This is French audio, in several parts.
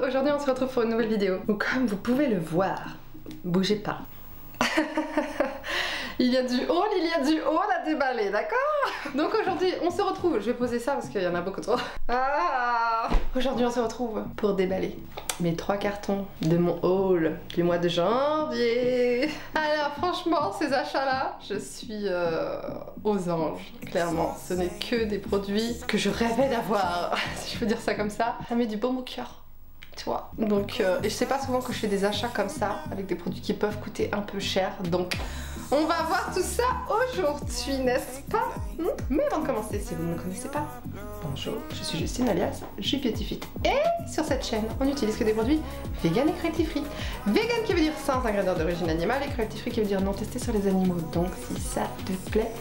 Aujourd'hui on se retrouve pour une nouvelle vidéo où, comme vous pouvez le voir, bougez pas. Il y a du haut à déballer, d'accord? Donc aujourd'hui on se retrouve, je vais poser ça parce qu'il y en a beaucoup trop. Aujourd'hui on se retrouve pour déballer mes 3 cartons de mon haul du mois de janvier. Alors franchement ces achats là, je suis aux anges, clairement. Ce n'est que des produits que je rêvais d'avoir, si je peux dire ça comme ça. Ça met du baume au cœur. Donc et je sais pas souvent que je fais des achats comme ça avec des produits qui peuvent coûter un peu cher, donc on va voir tout ça aujourd'hui, n'est-ce pas? Mais avant de commencer, si vous ne me connaissez pas, bonjour, je suis Justine alias JBeautyFit et sur cette chaîne on n'utilise que des produits vegan et cruelty free. Vegan qui veut dire sans ingrédients d'origine animale et cruelty free qui veut dire non testé sur les animaux. Donc si ça te plaît,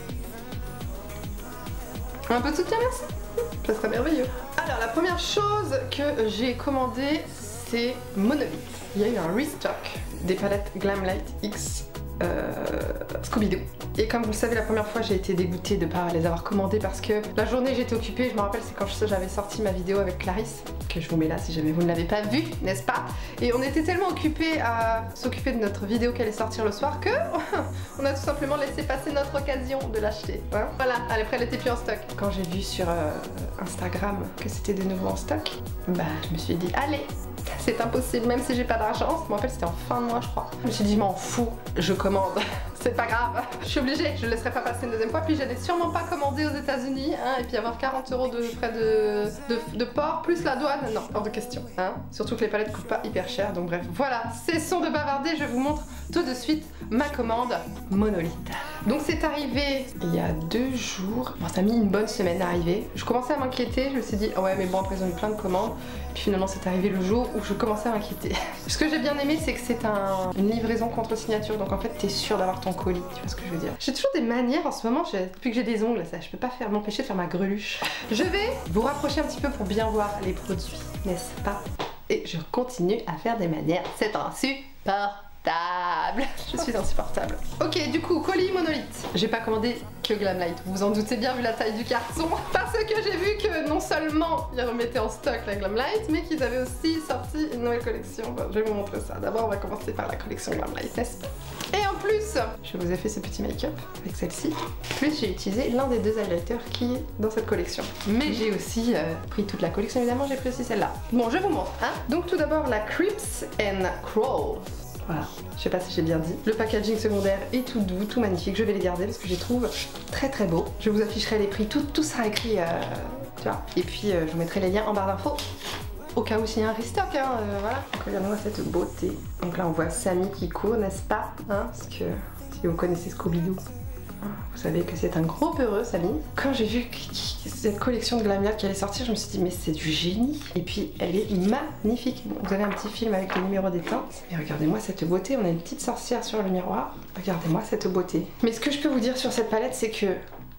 un peu de soutien, merci, ça serait merveilleux. Alors la première chose que j'ai commandé, c'est Monolith. Il y a eu un restock des palettes Glamlite X Scooby-Doo. Et comme vous le savez, la première fois j'ai été dégoûtée de ne pas les avoir commandées parce que la journée j'étais occupée. Je me rappelle, c'est quand j'avais sorti ma vidéo avec Clarisse, que je vous mets là si jamais vous ne l'avez pas vue, n'est-ce pas? Et on était tellement occupés à s'occuper de notre vidéo qui allait sortir le soir que on a tout simplement laissé passer notre occasion de l'acheter. Hein, voilà, après elle était plus en stock. Quand j'ai vu sur Instagram que c'était de nouveau en stock, bah je me suis dit allez, c'est impossible, même si j'ai pas d'argent. Je me rappelle, c'était en fin de mois je crois. Je me suis dit je m'en fous, je commande. C'est pas grave, je suis obligée, je ne laisserai pas passer une deuxième fois. Puis j'allais sûrement pas commander aux États-Unis, hein, et puis avoir 40 € de frais de port plus la douane, non, hors de question. Hein. Surtout que les palettes coûtent pas hyper cher, donc bref, voilà, cessons de bavarder, je vous montre tout de suite ma commande Monolith. Donc c'est arrivé il y a 2 jours, bon, ça a mis une bonne semaine à arriver. Je commençais à m'inquiéter, je me suis dit oh ouais mais bon après ils ont eu plein de commandes. Puis finalement c'est arrivé le jour où je commençais à m'inquiéter. Ce que j'ai bien aimé c'est que c'est une livraison contre signature, donc en fait t'es sûr d'avoir ton colis, tu vois ce que je veux dire. J'ai toujours des manières en ce moment, depuis que j'ai des ongles, ça, je peux pas m'empêcher de faire ma greluche. Je vais vous rapprocher un petit peu pour bien voir les produits, n'est-ce pas? Et je continue à faire des manières, c'est insupportable. Je suis insupportable. Ok, du coup, colis Monolith. J'ai pas commandé que Glamlite, vous vous en doutez bien vu la taille du carton. Parce que j'ai vu que non seulement ils remettaient en stock la Glamlite, mais qu'ils avaient aussi sorti une nouvelle collection. Bon, je vais vous montrer ça. D'abord, on va commencer par la collection Glamlite, n'est-ce pas? Et en plus, je vous ai fait ce petit make-up avec celle-ci. Plus, j'ai utilisé l'un des 2 highlighters qui est dans cette collection. Mais j'ai aussi pris toute la collection, évidemment, j'ai pris aussi celle-là. Bon, je vous montre, hein. Donc tout d'abord, la Creeps and Crawls. Voilà, je sais pas si j'ai bien dit. Le packaging secondaire est tout doux, tout magnifique. Je vais les garder parce que je les trouve très très beaux. Je vous afficherai les prix, tout sera écrit, tu vois. Et puis je vous mettrai les liens en barre d'infos au cas où s'il y a un restock, hein, voilà. Donc regardez-moi cette beauté. Donc là on voit Sammy qui court, n'est-ce pas, hein, parce que si vous connaissez Scooby-Doo, vous savez que c'est un gros peureux, Sammy. Quand j'ai vu cette collection de Glamlite qui allait sortir, je me suis dit mais c'est du génie. Et puis elle est magnifique. Bon, vous avez un petit film avec les numéros des teintes. Mais regardez-moi cette beauté, on a une petite sorcière sur le miroir. Regardez-moi cette beauté. Mais ce que je peux vous dire sur cette palette, c'est que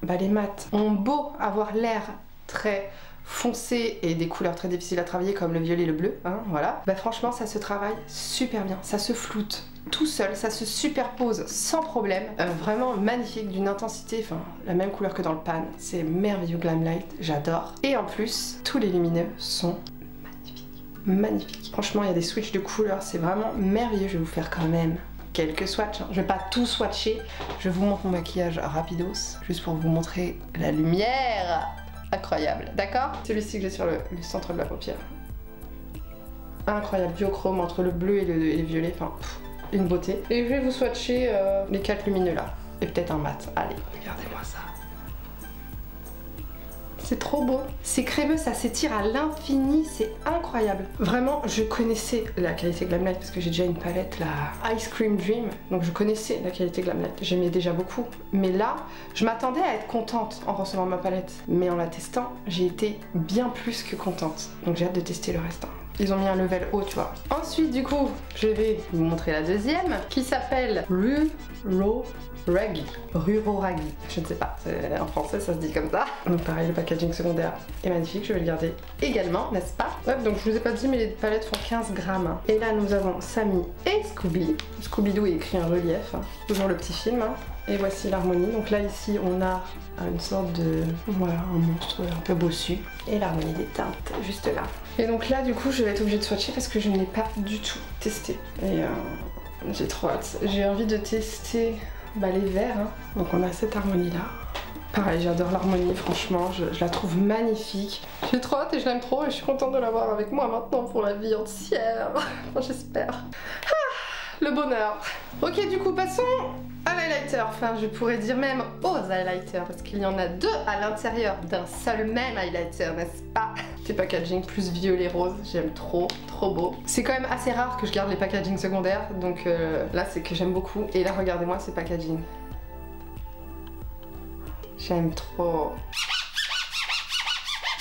bah, les mates ont beau avoir l'air très foncé et des couleurs très difficiles à travailler comme le violet et le bleu, hein, voilà. Bah franchement ça se travaille super bien, ça se floute tout seul, ça se superpose sans problème, vraiment magnifique, d'une intensité, enfin la même couleur que dans le pan, c'est merveilleux Glamlite, j'adore. Et en plus, tous les lumineux sont magnifiques, magnifiques. Franchement il y a des switches de couleurs, c'est vraiment merveilleux. Je vais vous faire quand même quelques swatchs, hein. Je vais pas tout swatcher, je vous montre mon maquillage rapidos, juste pour vous montrer la lumière. Incroyable, d'accord? Celui-ci que j'ai sur le centre de la paupière. Incroyable, biochrome entre le bleu et le violet, enfin, une beauté. Et je vais vous swatcher les 4 lumineux là. Et peut-être un mat. Allez, regardez-moi ça. C'est trop beau. C'est crémeux, ça s'étire à l'infini, c'est incroyable. Vraiment, je connaissais la qualité Glamlite parce que j'ai déjà une palette, la Ice Cream Dream. Donc je connaissais la qualité Glamlite, j'aimais déjà beaucoup. Mais là, je m'attendais à être contente en recevant ma palette. Mais en la testant, j'ai été bien plus que contente. Donc j'ai hâte de tester le reste. Ils ont mis un level haut, tu vois. Ensuite, du coup, je vais vous montrer la deuxième qui s'appelle Ruroragi. Ruroragi, je ne sais pas, en français ça se dit comme ça. Donc pareil, le packaging secondaire est magnifique, je vais le garder également, n'est-ce pas? Ouais, donc je vous ai pas dit, mais les palettes font 15 grammes. Et là, nous avons Sammy et Scooby. Scooby-Doo est écrit en relief, hein. Toujours le petit film. Hein. Et voici l'harmonie. Donc là, ici, on a une sorte de... voilà, un monstre un peu bossu. Et l'harmonie des teintes, juste là. Et donc là du coup je vais être obligée de swatcher parce que je n'ai pas du tout testé. Et j'ai trop hâte. J'ai envie de tester les verts. Hein. Donc on a cette harmonie là. Pareil, j'adore l'harmonie, franchement, je la trouve magnifique. J'ai trop hâte et je l'aime trop et je suis contente de l'avoir avec moi maintenant pour la vie entière. Enfin, j'espère. Ah, le bonheur. Ok, du coup, passons à l'highlighter. Enfin, je pourrais dire même aux highlighters parce qu'il y en a deux à l'intérieur d'un seul même highlighter, n'est-ce pas? Ces packaging plus violet rose, j'aime trop, trop beau. C'est quand même assez rare que je garde les packaging secondaires, donc là, c'est que j'aime beaucoup. Et là, regardez-moi ces packaging. J'aime trop.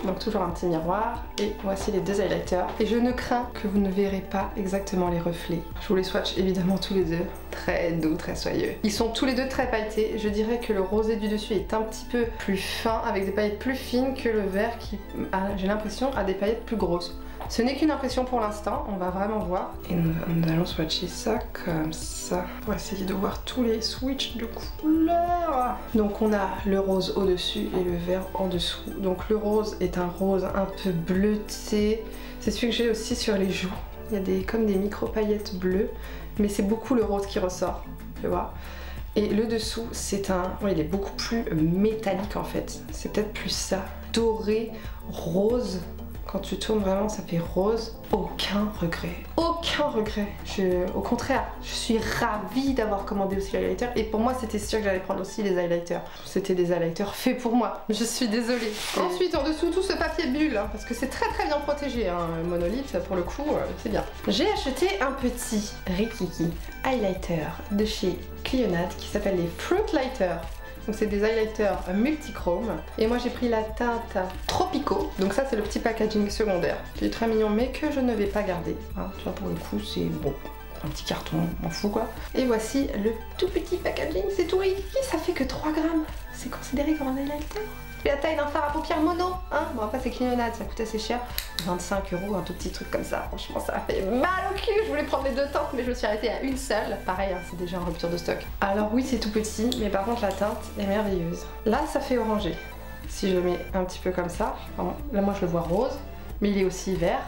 Donc toujours un petit miroir et voici les deux highlighters. Et je ne crains que vous ne verrez pas exactement les reflets. Je vous les swatch évidemment tous les deux. Très doux, très soyeux. Ils sont tous les deux très pailletés. Je dirais que le rosé du dessus est un petit peu plus fin avec des paillettes plus fines que le vert qui, j'ai l'impression, a des paillettes plus grosses. Ce n'est qu'une impression pour l'instant, on va vraiment voir. Et nous allons swatcher ça comme ça pour essayer de voir tous les switches de couleurs. Donc on a le rose au-dessus et le vert en dessous. Donc le rose est un rose un peu bleuté. C'est celui que j'ai aussi sur les joues. Il y a comme des micro-paillettes bleues, mais c'est beaucoup le rose qui ressort, tu vois. Et le dessous, c'est il est beaucoup plus métallique en fait. C'est peut-être plus ça, doré, rose. Quand tu tournes vraiment, ça fait rose. Aucun regret. Aucun regret. Au contraire, je suis ravie d'avoir commandé aussi les highlighters. Et pour moi, c'était sûr que j'allais prendre aussi les highlighters. C'était des highlighters faits pour moi. Je suis désolée. Ensuite, en dessous, tout ce papier bulle. Hein, parce que c'est très très bien protégé. Hein, Monolith, pour le coup, c'est bien. J'ai acheté un petit Rikiki highlighter de chez Clionadh qui s'appelle les Fruit Lighters. Donc c'est des highlighters multichrome. Et moi j'ai pris la teinte Tropico. Donc ça c'est le petit packaging secondaire qui est très mignon mais que je ne vais pas garder. Hein, tu vois, pour le coup c'est bon. Un petit carton, on m'en fout quoi. Et voici le tout petit packaging, c'est tout Rikiki, ça fait que 3 grammes. C'est considéré comme un highlighter. La taille d'un fard à paupières mono, hein. Bon après c'est Clionadh, ça coûte assez cher, 25 €, un tout petit truc comme ça. Franchement ça a fait mal au cul. Je voulais prendre les deux teintes mais je me suis arrêtée à une seule. Pareil, hein, c'est déjà en rupture de stock. Alors oui c'est tout petit, mais par contre la teinte est merveilleuse. Là ça fait orangé. Si je le mets un petit peu comme ça, bon, là moi je le vois rose, mais il est aussi vert.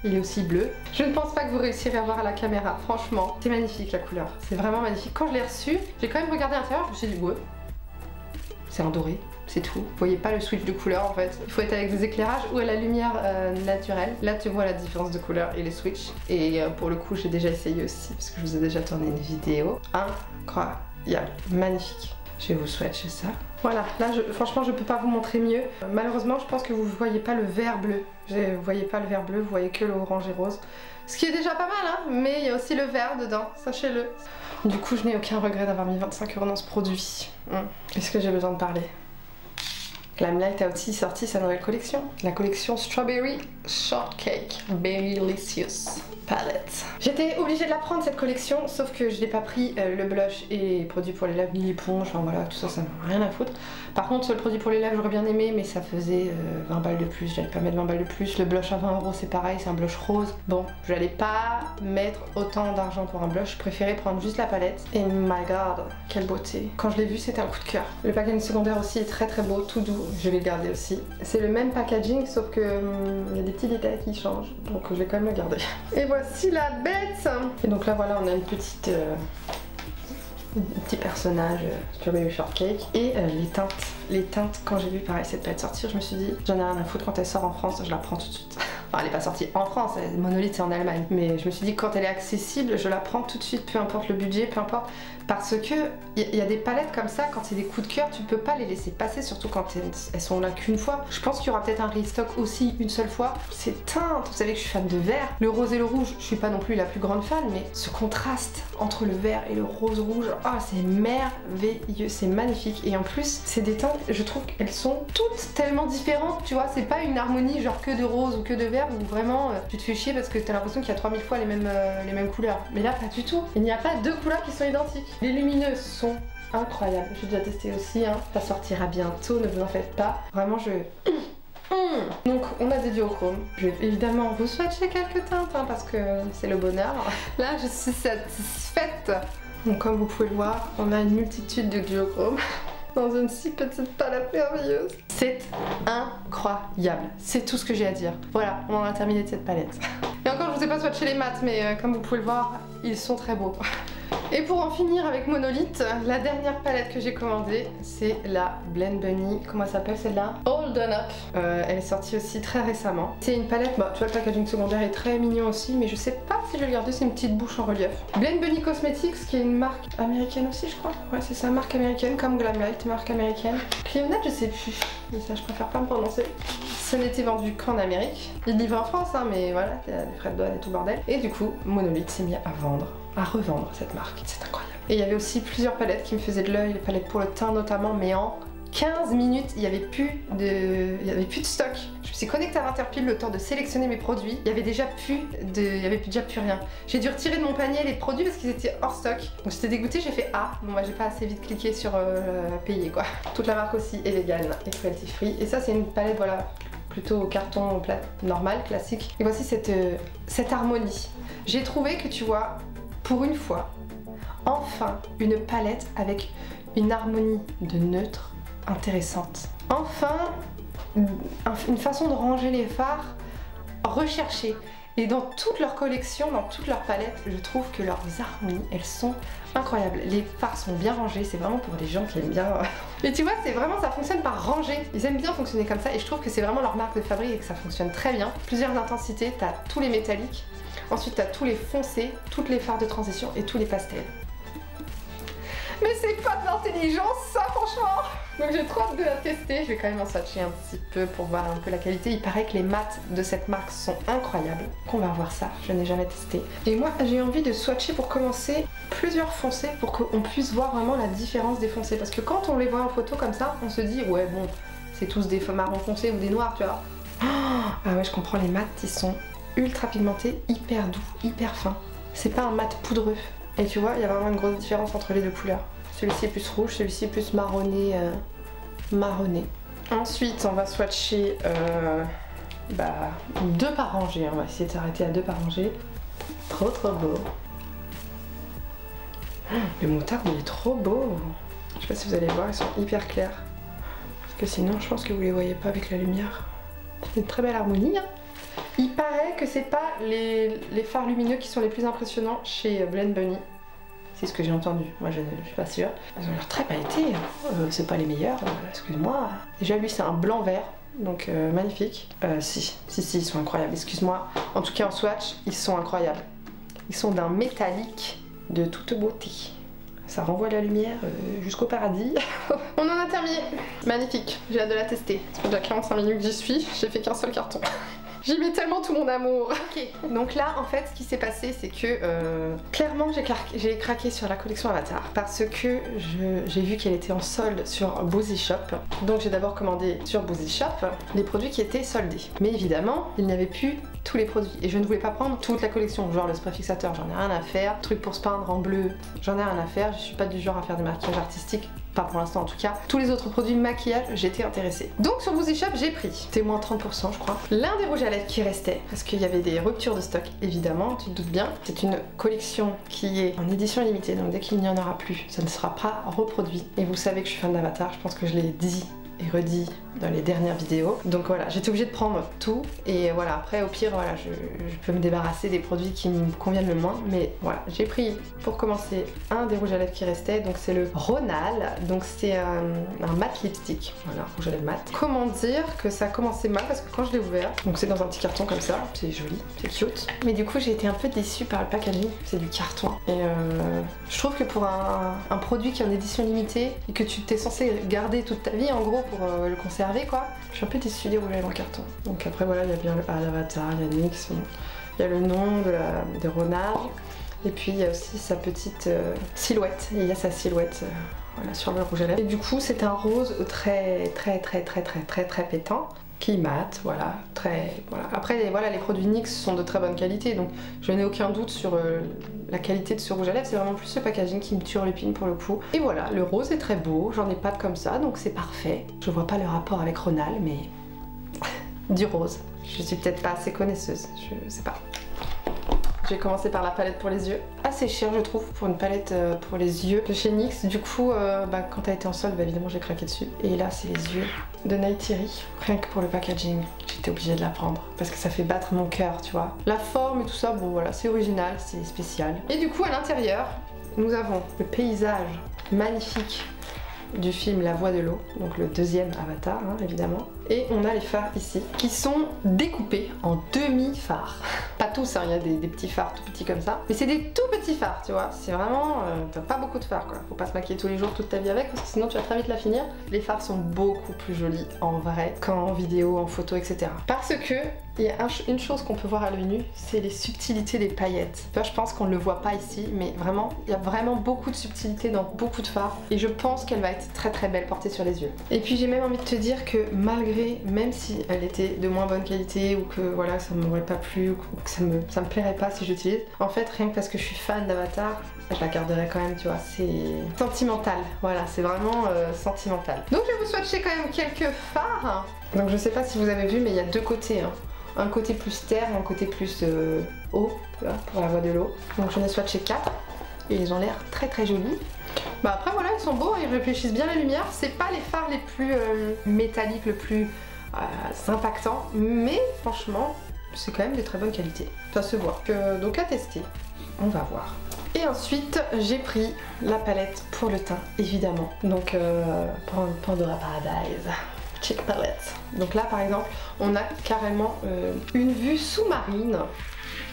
Il est aussi bleu. Je ne pense pas que vous réussirez à voir à la caméra. Franchement, c'est magnifique la couleur. C'est vraiment magnifique. Quand je l'ai reçu, j'ai quand même regardé à l'intérieur, je me suis dit ouais, c'est un doré. C'est tout. Vous voyez pas le switch de couleur en fait. Il faut être avec des éclairages ou à la lumière naturelle. Là tu vois la différence de couleur et les switches. Et pour le coup j'ai déjà essayé aussi parce que je vous ai déjà tourné une vidéo. Incroyable. Magnifique. Je vais vous swatcher ça. Voilà, là franchement je peux pas vous montrer mieux. Malheureusement je pense que vous voyez pas le vert bleu. Vous voyez pas le vert bleu, vous voyez que le orange et rose. Ce qui est déjà pas mal hein, mais il y a aussi le vert dedans, sachez-le. Du coup je n'ai aucun regret d'avoir mis 25 € dans ce produit. Est-ce que j'ai besoin de parler? Glamlight a aussi sorti sa nouvelle collection, la collection Strawberry Shortcake Berrylicious Palette. J'étais obligée de la prendre cette collection, sauf que je n'ai pas pris le blush et les produits pour les lèvres ni l'éponge, enfin voilà, tout ça, ça m'a rien à foutre. Par contre, le produit pour les lèvres, j'aurais bien aimé, mais ça faisait 20 balles de plus, j'allais pas mettre 20 balles de plus. Le blush à 20 € c'est pareil, c'est un blush rose. Bon, j'allais pas mettre autant d'argent pour un blush, je préférais prendre juste la palette. Et my god, quelle beauté. Quand je l'ai vu, c'était un coup de cœur. Le packaging secondaire aussi est très très beau, tout doux, je vais le garder aussi. C'est le même packaging, sauf que il y a des petits détails qui changent, donc je vais quand même le garder. Et voici la bête. Et donc là voilà, on a une petite petit personnage Strawberry Shortcake et les teintes quand j'ai vu pareil cette palette sortir, je me suis dit j'en ai rien à foutre, quand elle sort en France je la prends tout de suite. Enfin elle est pas sortie en France, Monolith c'est en Allemagne, mais je me suis dit quand elle est accessible je la prends tout de suite, peu importe le budget, peu importe, parce que il y a des palettes comme ça, quand c'est des coups de cœur tu peux pas les laisser passer, surtout quand elles sont là qu'une fois. Je pense qu'il y aura peut-être un restock aussi une seule fois. Ces teintes, vous savez que je suis fan de vert, le rose et le rouge, je suis pas non plus la plus grande fan, mais ce contraste entre le vert et le rose rouge, ah c'est merveilleux, c'est magnifique. Et en plus c'est des teintes, je trouve qu'elles sont toutes tellement différentes, tu vois, c'est pas une harmonie genre que de rose ou que de vert où vraiment tu te fais chier parce que t'as l'impression qu'il y a 3000 fois les mêmes couleurs. Mais là pas du tout, il n'y a pas deux couleurs qui sont identiques. Les lumineuses sont incroyables, j'ai déjà testé aussi, hein. Ça sortira bientôt, ne vous en faites pas. Vraiment Donc on a des duochromes. Je vais évidemment vous swatcher quelques teintes hein, parce que c'est le bonheur. Là je suis satisfaite. Donc comme vous pouvez le voir, on a une multitude de duochromes. dans une si petite palette merveilleuse. C'est incroyable, c'est tout ce que j'ai à dire. Voilà, on en a terminé de cette palette. Et encore, je vous ai pas swatché les mats, mais comme vous pouvez le voir, ils sont très beaux. Et pour en finir avec Monolith, la dernière palette que j'ai commandée, c'est la Blend Bunny. Comment elle s'appelle celle-là? All Done Up. Elle est sortie aussi très récemment. C'est une palette, bah, tu vois, le packaging secondaire est très mignon aussi, mais je sais pas si je vais le garder, c'est une petite bouche en relief. Blend Bunny Cosmetics, qui est une marque américaine aussi, je crois. Ouais, c'est ça, marque américaine, comme Glamlite, marque américaine. Clionette, je sais plus, mais ça, je préfère pas me prononcer. Ce n'était vendu qu'en Amérique. Il livre en France, hein, mais voilà, il y a des frais de douane et tout bordel. Et du coup, Monolith s'est mis à revendre cette marque. C'est incroyable. Et il y avait aussi plusieurs palettes qui me faisaient de l'œil, les palettes pour le teint notamment, mais en 15 minutes, il n'y avait plus de stock. Je me suis connectée à Interpil le temps de sélectionner mes produits. Il y avait déjà plus rien. J'ai dû retirer de mon panier les produits parce qu'ils étaient hors stock. Donc j'étais dégoûtée, j'ai fait ah, bon bah j'ai pas assez vite cliqué sur payer quoi. Toute la marque aussi est vegan et cruelty free. Et ça c'est une palette voilà plutôt au carton plat, normal, classique. Et voici cette harmonie. J'ai trouvé que tu vois, pour une fois, enfin une palette avec une harmonie de neutre intéressante. Enfin, une façon de ranger les fards recherchée. Et dans toute leur collection, dans toute leur palette, je trouve que leurs harmonies, elles sont incroyables. Les fards sont bien rangés, c'est vraiment pour les gens qui aiment bien. Et tu vois, c'est vraiment, ça fonctionne par rangée. Ils aiment bien fonctionner comme ça et je trouve que c'est vraiment leur marque de fabrique et que ça fonctionne très bien. Plusieurs intensités, t'as tous les métalliques, ensuite t'as tous les foncés, toutes les fards de transition et tous les pastels. Mais c'est pas de l'intelligence ça franchement. Donc j'ai trop hâte de la tester, je vais quand même en swatcher un petit peu pour voir un peu la qualité. Il paraît que les mats de cette marque sont incroyables. On va voir ça, je n'ai jamais testé. Et moi j'ai envie de swatcher pour commencer plusieurs foncés pour qu'on puisse voir vraiment la différence des foncés. Parce que quand on les voit en photo comme ça, on se dit ouais bon, c'est tous des marrons foncés ou des noirs tu vois. Ah ouais je comprends, les mats ils sont ultra pigmentés, hyper doux, hyper fins. C'est pas un mat poudreux. Et tu vois, il y a vraiment une grosse différence entre les deux couleurs. Celui-ci est plus rouge, celui-ci est plus marronné. Marronné. Ensuite, on va swatcher 2 par rangée. On va essayer de s'arrêter à 2 par rangée. Trop beau. Le moutarde, il est trop beau. Je sais pas si vous allez voir, ils sont hyper clairs. Parce que sinon, je pense que vous les voyez pas avec la lumière. C'est une très belle harmonie. Hein. Il paraît que c'est pas les fards lumineux qui sont les plus impressionnants chez Blend Bunny. C'est ce que j'ai entendu, moi je suis pas sûre. Ils ont l'air très pailletés, c'est pas les meilleurs, excuse-moi. Déjà lui c'est un blanc vert, donc magnifique. Si, ils sont incroyables, excuse-moi. En tout cas en swatch, ils sont incroyables. Ils sont d'un métallique de toute beauté. Ça renvoie la lumière jusqu'au paradis. On en a terminé. Magnifique, j'ai hâte de la tester. Ça fait déjà 45 minutes que j'y suis, j'ai fait qu'un seul carton. J'y mets tellement tout mon amour. Ok, donc là en fait ce qui s'est passé c'est que clairement j'ai craqué sur la collection Avatar parce que j'ai vu qu'elle était en solde sur Boozy Shop. Donc j'ai d'abord commandé sur Boozy Shop les produits qui étaient soldés. Mais évidemment il n'y avait plus tous les produits et je ne voulais pas prendre toute la collection, genre le spray fixateur j'en ai rien à faire, truc pour se peindre en bleu j'en ai rien à faire, je suis pas du genre à faire des maquillages artistiques. Pas pour l'instant en tout cas. Tous les autres produits maquillage, j'étais intéressée. Donc sur Boozy Shop, j'ai pris, c'était moins 30% je crois, l'un des rouges à lèvres qui restait. Parce qu'il y avait des ruptures de stock, évidemment, tu te doutes bien. C'est une collection qui est en édition limitée, donc dès qu'il n'y en aura plus, ça ne sera pas reproduit. Et vous savez que je suis fan d'Avatar, je pense que je l'ai dit et redit dans les dernières vidéos. Donc voilà, j'étais obligée de prendre tout et voilà, après au pire voilà, je peux me débarrasser des produits qui me conviennent le moins, mais voilà, j'ai pris pour commencer un des rouges à lèvres qui restait, donc c'est le Ronal, donc c'est un mat lipstick, voilà, rouge à lèvres mat. Comment dire que ça a commencé mal parce que quand je l'ai ouvert, donc c'est dans un petit carton comme ça, c'est joli, c'est cute, mais du coup j'ai été un peu déçue par le packaging, c'est du carton et je trouve que pour un produit qui est en édition limitée et que tu t'es censé garder toute ta vie en gros pour le conserver quoi, je suis un peu déçue des rouges à lèvres en carton. Donc après voilà, il y a bien le A d'Avatar, il y a NYX, il y a le nom de Ronal et puis il y a aussi sa petite silhouette, il y a sa silhouette voilà, sur le rouge à lèvres. Et du coup c'est un rose très pétant qui mate, voilà, voilà. Après voilà, les produits NYX sont de très bonne qualité, donc je n'ai aucun doute sur la qualité de ce rouge à lèvres, c'est vraiment plus ce packaging qui me turlupine pour le coup. Et voilà, le rose est très beau, j'en ai pas de comme ça, donc c'est parfait. Je vois pas le rapport avec Ronal, mais du rose. Je suis peut-être pas assez connaisseuse, je sais pas. J'ai commencé par la palette pour les yeux. Assez cher je trouve pour une palette pour les yeux de chez NYX. Du coup quand elle était en solde, évidemment j'ai craqué dessus. Et là c'est les yeux de Neytiri. Rien que pour le packaging, j'étais obligée de la prendre parce que ça fait battre mon cœur, tu vois. La forme et tout ça, bon voilà, c'est original, c'est spécial. Et du coup à l'intérieur, nous avons le paysage magnifique du film La Voix de l'eau, donc le deuxième Avatar hein, évidemment. Et on a les fards ici qui sont découpés en demi-fards. Pas tous, hein, il y a des petits fards tout petits comme ça, mais c'est des tout petits fards, tu vois. C'est vraiment, t'as pas beaucoup de fards quoi. Faut pas se maquiller tous les jours toute ta vie avec parce que sinon tu vas très vite la finir. Les fards sont beaucoup plus jolis en vrai qu'en vidéo, en photo, etc. Parce que il y a une chose qu'on peut voir à l'œil nu, c'est les subtilités des paillettes. Là, je pense qu'on ne le voit pas ici, mais vraiment, il y a vraiment beaucoup de subtilité dans beaucoup de fards. Et je pense qu'elle va être très très belle portée sur les yeux. Et puis j'ai même envie de te dire que malgré, même si elle était de moins bonne qualité, ou que voilà, ça m'aurait pas plu, ou que ça me plairait pas si j'utilise, en fait, rien que parce que je suis fan d'Avatar, je la garderai quand même, tu vois, c'est sentimental. Voilà, c'est vraiment sentimental. Donc je vais vous swatcher quand même quelques fards. Donc je sais pas si vous avez vu, mais il y a deux côtés, hein. Un côté plus terre et un côté plus eau, tu vois, pour La Voix de l'eau. Donc j'en ai swatché 4 et ils ont l'air très très jolis. Bah après voilà, ils sont beaux, ils réfléchissent bien la lumière. C'est pas les fards les plus métalliques, le plus impactants, mais franchement, c'est quand même de très bonne qualité. Ça se voit. Donc à tester, on va voir. Et ensuite, j'ai pris la palette pour le teint, évidemment. Donc Pandora Paradise. Check palette. Donc là par exemple on a carrément une vue sous-marine,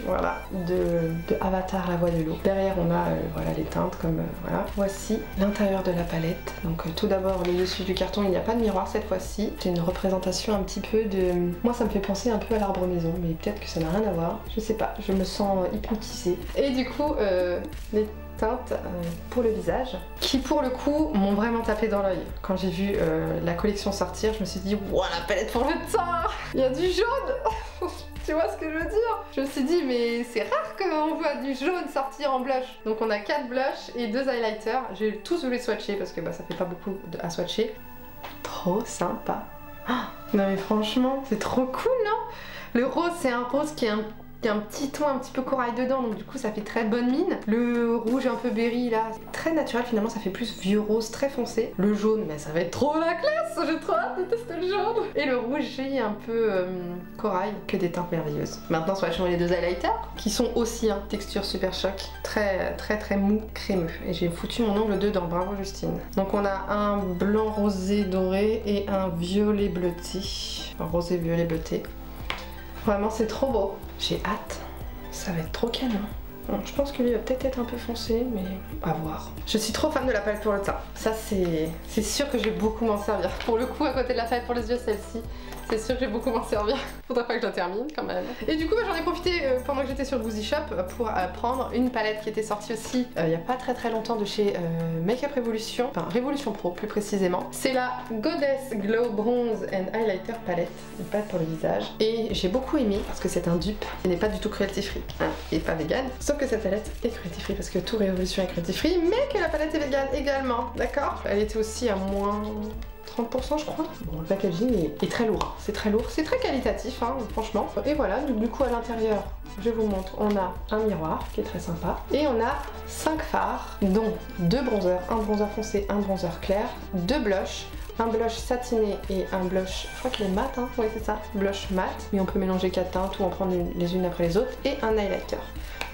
voilà, de Avatar La Voix de l'eau. Derrière on a voilà, les teintes comme voilà. Voici l'intérieur de la palette. Donc tout d'abord le dessus du carton, il n'y a pas de miroir cette fois-ci. C'est une représentation un petit peu de... Moi ça me fait penser un peu à l'Arbre Maison, mais peut-être que ça n'a rien à voir. Je sais pas, je me sens hypnotisée. Et du coup les teintes pour le visage qui pour le coup m'ont vraiment tapé dans l'œil. Quand j'ai vu la collection sortir, je me suis dit wow, la palette pour le teint, il y a du jaune. Tu vois ce que je veux dire? Je me suis dit mais c'est rare qu'on voit du jaune sortir en blush. Donc on a 4 blushs et 2 highlighters. J'ai tous voulu swatcher parce que ça fait pas beaucoup à swatcher. Trop sympa. Oh, non mais franchement c'est trop cool, non? Le rose c'est un rose qui est il y a un petit ton un petit peu corail dedans, donc du coup ça fait très bonne mine. Le rouge un peu berry là, très naturel finalement, ça fait plus vieux rose très foncé. Le jaune, mais ça va être trop la classe, j'ai trop hâte de tester le jaune. Et le rouge un peu corail, que des teintes merveilleuses. Maintenant swatchons les 2 highlighters, qui sont aussi texture super choc, très très très mou, crémeux. Et j'ai foutu mon ongle dedans, bravo Justine. Donc on a un blanc rosé doré et un violet bleuté. Un rosé violet bleuté. Vraiment c'est trop beau. J'ai hâte, ça va être trop canon. Bon, je pense que lui va peut-être être un peu foncé, mais à voir. Je suis trop fan de la palette pour le teint. Ça c'est sûr que je vais beaucoup m'en servir. Pour le coup, à côté de la palette pour les yeux, celle-ci, c'est sûr que je vais beaucoup m'en servir. Faudra pas que je la termine quand même. Et du coup, j'en ai profité pendant que j'étais sur le Boozy Shop pour prendre une palette qui était sortie aussi il y a pas très longtemps de chez Makeup Revolution, enfin Révolution Pro plus précisément. C'est la Goddess Glow Bronze and Highlighter Palette, une palette pour le visage. Et j'ai beaucoup aimé parce que c'est un dupe. Elle n'est pas du tout cruelty free hein, et pas vegan. Sauf que cette palette est cruelty free parce que tout Révolution est cruelty free, mais que la palette est vegan également, d'accord? Elle était aussi à moins 30% je crois. Bon, le packaging est très lourd, c'est très lourd, c'est très qualitatif hein, franchement. Et voilà, du coup à l'intérieur, je vous montre, on a un miroir qui est très sympa. Et on a 5 fards, dont 2 bronzers, un bronzer foncé, un bronzer clair, 2 blushs, un blush satiné et un blush, je crois qu'il est mat, hein, oui c'est ça, blush mat, mais on peut mélanger 4 teintes ou en prendre les unes après les autres, et un highlighter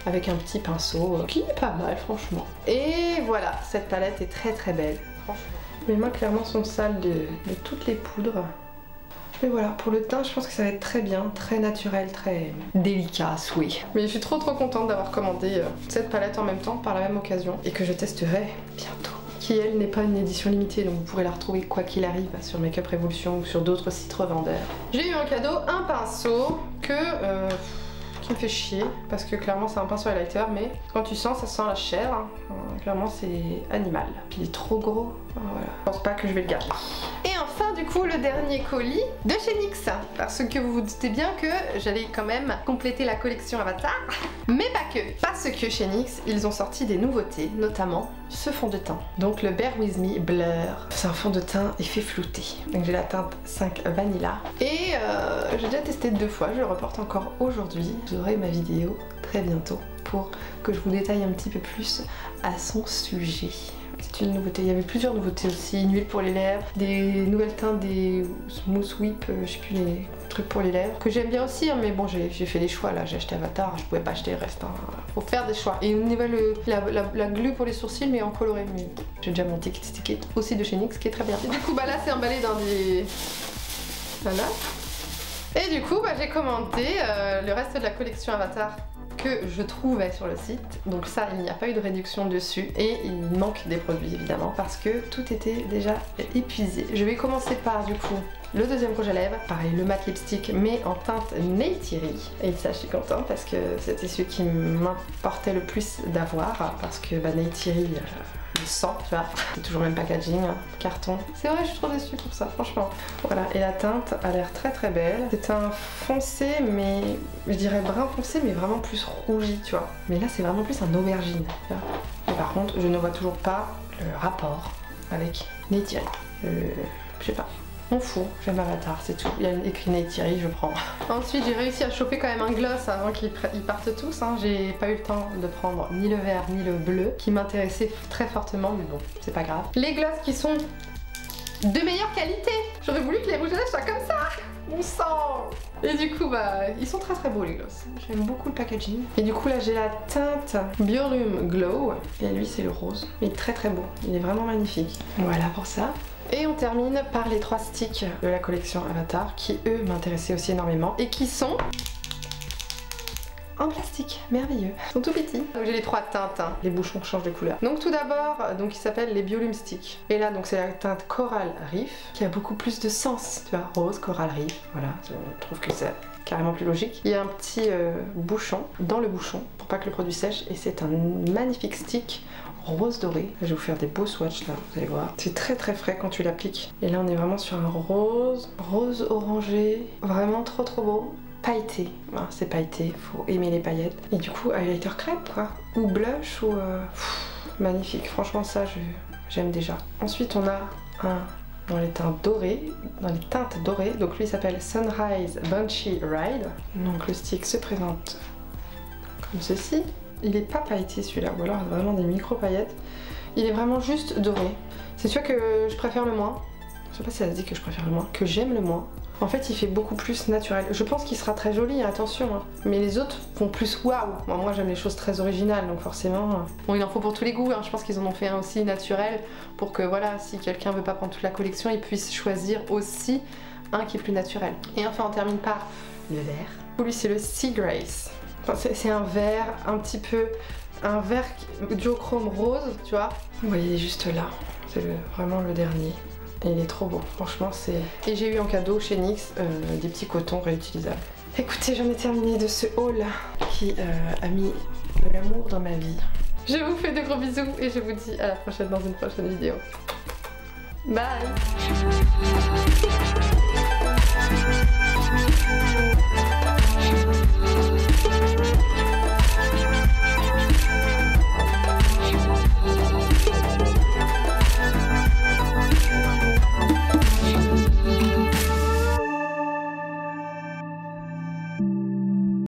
avec un petit pinceau qui est pas mal franchement. Et voilà, cette palette est très très belle, franchement. Mes mains clairement sont sales de toutes les poudres. Mais voilà, pour le teint, je pense que ça va être très bien, très naturel, très délicat, oui. Mais je suis trop contente d'avoir commandé cette palette en même temps, par la même occasion, et que je testerai bientôt. Qui, elle, n'est pas une édition limitée, donc vous pourrez la retrouver quoi qu'il arrive sur Makeup Revolution ou sur d'autres sites revendeurs. J'ai eu en cadeau un pinceau qui me fait chier, parce que clairement c'est un pinceau highlighter, mais quand tu sens, ça sent la chair, hein. Clairement c'est animal. Puis il est trop gros, voilà. Je pense pas que je vais le garder. Et enfin du coup le dernier colis de chez NYX, parce que vous vous doutez bien que j'allais quand même compléter la collection Avatar, mais pas que, parce que chez NYX ils ont sorti des nouveautés, notamment ce fond de teint. Donc le Bear With Me Blur, c'est un fond de teint effet flouté. Donc j'ai la teinte 5 Vanilla et j'ai déjà testé 2 fois, je le reporte encore aujourd'hui. Vous aurez ma vidéo très bientôt pour que je vous détaille un petit peu plus à son sujet. C'est une nouveauté, il y avait plusieurs nouveautés aussi, une huile pour les lèvres, des nouvelles teintes, des smooth whip, je sais plus les trucs pour les lèvres, que j'aime bien aussi, hein, mais bon j'ai fait des choix là, j'ai acheté Avatar, je pouvais pas acheter le reste, hein. Faut faire des choix. Et une nouvelle, la glue pour les sourcils mais en coloré, mais j'ai déjà mon ticket aussi de chez NYX qui est très bien. Et du coup bah là c'est emballé dans des... Voilà. Et du coup bah, j'ai commandé le reste de la collection Avatar que je trouvais sur le site, donc ça il n'y a pas eu de réduction dessus et il manque des produits évidemment parce que tout était déjà épuisé. Je vais commencer par du coup le deuxième rouge à lèvres, pareil le matte lipstick mais en teinte Neytiri, et ça je suis contente parce que c'était celui qui m'importait le plus d'avoir parce que bah, Neytiri le sang, tu vois, c'est toujours le même packaging, hein, carton. C'est vrai, je suis trop déçue pour ça, franchement. Voilà, et la teinte a l'air très très belle. C'est un foncé, mais je dirais brun foncé, mais vraiment plus rougi, tu vois. Mais là, c'est vraiment plus un aubergine, tu vois. Et par contre, je ne vois toujours pas le rapport avec Neytiri. Je sais pas. On fout, j'aime Avatar, c'est tout. Il y a écrit Neytiri, je prends. Ensuite, j'ai réussi à choper quand même un gloss avant qu'ils partent tous. Hein. J'ai pas eu le temps de prendre ni le vert ni le bleu, qui m'intéressait très fortement, mais bon, c'est pas grave. Les glosses qui sont de meilleure qualité. J'aurais voulu que les rouges à lèvres soient comme ça. Bon sang. Et du coup, bah, ils sont très très beaux les glosses. J'aime beaucoup le packaging. Et du coup, là, j'ai la teinte Biolume Glow. Et lui, c'est le rose. Il est très très beau. Il est vraiment magnifique. Voilà pour ça. Et on termine par les 3 sticks de la collection Avatar qui eux m'intéressaient aussi énormément et qui sont en plastique, merveilleux. Ils sont tout petits. Donc j'ai les 3 teintes, hein. Les bouchons changent de couleur. Donc tout d'abord, donc ils s'appellent les Biolume Stick. Et là donc c'est la teinte Coral Reef qui a beaucoup plus de sens, tu vois, rose, Coral Reef. Voilà, je trouve que c'est carrément plus logique. Il y a un petit bouchon dans le bouchon pour pas que le produit sèche et c'est un magnifique stick rose doré. Je vais vous faire des beaux swatchs là, vous allez voir. C'est très très frais quand tu l'appliques. Et là on est vraiment sur un rose orangé, vraiment trop trop beau. Pailleté, voilà, c'est pailleté, faut aimer les paillettes. Et du coup highlighter crêpe quoi, ou blush ou... magnifique, franchement ça j'aime déjà. Ensuite on a un dans les teintes dorées, dans les teintes dorées, donc lui il s'appelle Sunrise Bunchy Ride. Donc le stick se présente comme ceci. Il est pas pailleté celui-là, ou alors vraiment des micro paillettes. Il est vraiment juste doré. C'est celui que je préfère le moins. Je sais pas si ça se dit que je préfère le moins, que j'aime le moins. En fait, il fait beaucoup plus naturel. Je pense qu'il sera très joli, attention. Hein. Mais les autres font plus waouh. Moi, j'aime les choses très originales, donc forcément. Bon, il en faut pour tous les goûts. Hein. Je pense qu'ils en ont fait un aussi naturel pour que, voilà, si quelqu'un veut pas prendre toute la collection, il puisse choisir aussi un qui est plus naturel. Et enfin, on termine par le vert. Lui, c'est le Sea Grace. Enfin, c'est un vert, un petit peu, un vert duochrome rose, tu vois. Vous voyez, il est juste là. C'est vraiment le dernier. Et il est trop beau, franchement c'est... Et j'ai eu en cadeau chez NYX des petits cotons réutilisables. Écoutez, j'en ai terminé de ce haul qui a mis de l'amour dans ma vie. Je vous fais de gros bisous et je vous dis à la prochaine dans une prochaine vidéo. Bye.